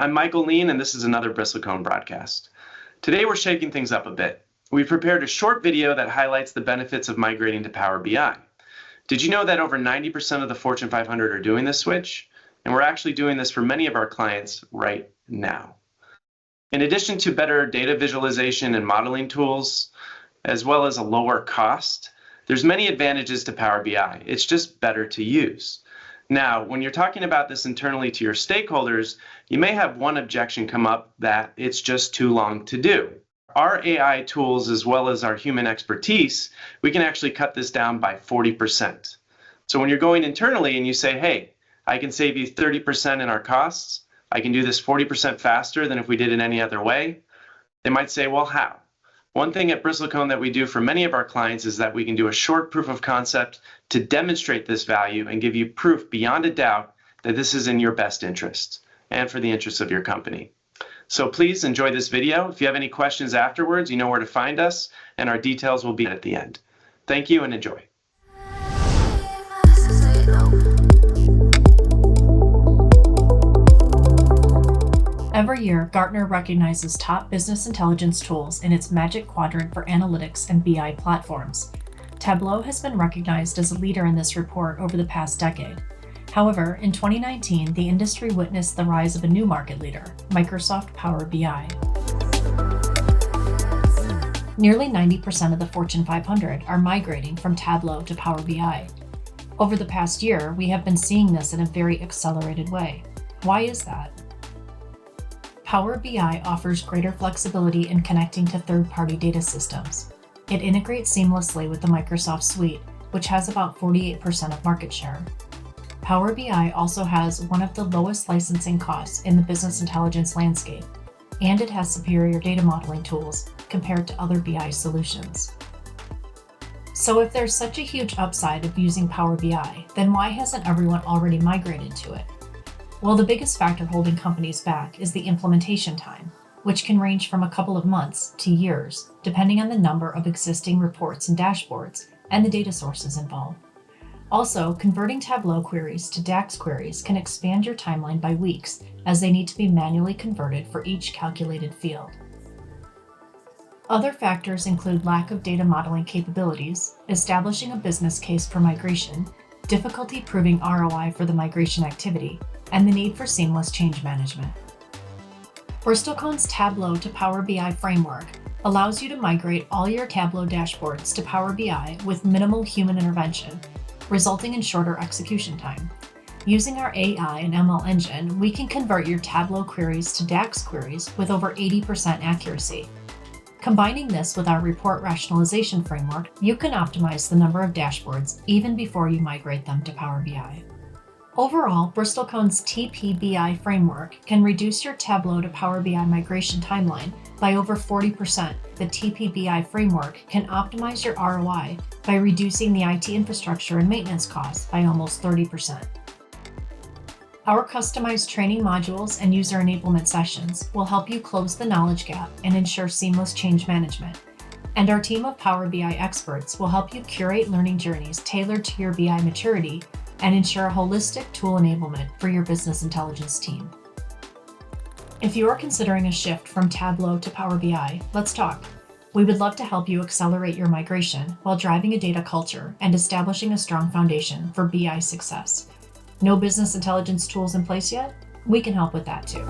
I'm Michael Lean, and this is another Bristlecone broadcast. Today we're shaking things up a bit. We've prepared a short video that highlights the benefits of migrating to Power BI. Did you know that over 90% of the Fortune 500 are doing this switch? And we're actually doing this for many of our clients right now. In addition to better data visualization and modeling tools, as well as a lower cost, there's many advantages to Power BI. It's just better to use. Now, when you're talking about this internally to your stakeholders, you may have one objection come up that it's just too long to do. Our AI tools, as well as our human expertise, we can actually cut this down by 40%. So when you're going internally and you say, hey, I can save you 30% in our costs, I can do this 40% faster than if we did it any other way, they might say, well, how? One thing at Bristlecone that we do for many of our clients is that we can do a short proof of concept to demonstrate this value and give you proof beyond a doubt that this is in your best interest and for the interests of your company. So please enjoy this video. If you have any questions afterwards, you know where to find us, and our details will be at the end. Thank you and enjoy. Every year, Gartner recognizes top business intelligence tools in its Magic Quadrant for analytics and BI platforms. Tableau has been recognized as a leader in this report over the past decade. However, in 2019, the industry witnessed the rise of a new market leader, Microsoft Power BI. Nearly 90% of the Fortune 500 are migrating from Tableau to Power BI. Over the past year, we have been seeing this in a very accelerated way. Why is that? Power BI offers greater flexibility in connecting to third-party data systems. It integrates seamlessly with the Microsoft Suite, which has about 48% of market share. Power BI also has one of the lowest licensing costs in the business intelligence landscape, and it has superior data modeling tools compared to other BI solutions. So if there's such a huge upside of using Power BI, then why hasn't everyone already migrated to it? Well, the biggest factor holding companies back is the implementation time, which can range from a couple of months to years, depending on the number of existing reports and dashboards and the data sources involved. Also, converting Tableau queries to DAX queries can expand your timeline by weeks, as they need to be manually converted for each calculated field. Other factors include lack of data modeling capabilities, establishing a business case for migration, difficulty proving ROI for the migration activity, and the need for seamless change management. Bristlecone's Tableau to Power BI framework allows you to migrate all your Tableau dashboards to Power BI with minimal human intervention, resulting in shorter execution time. Using our AI and ML engine, we can convert your Tableau queries to DAX queries with over 80% accuracy. Combining this with our report rationalization framework, you can optimize the number of dashboards even before you migrate them to Power BI. Overall, Bristlecone's TPBI framework can reduce your Tableau to Power BI migration timeline by over 40%. The TPBI framework can optimize your ROI by reducing the IT infrastructure and maintenance costs by almost 30%. Our customized training modules and user enablement sessions will help you close the knowledge gap and ensure seamless change management. And our team of Power BI experts will help you curate learning journeys tailored to your BI maturity and ensure a holistic tool enablement for your business intelligence team. If you are considering a shift from Tableau to Power BI, let's talk. We would love to help you accelerate your migration while driving a data culture and establishing a strong foundation for BI success. No business intelligence tools in place yet? We can help with that too.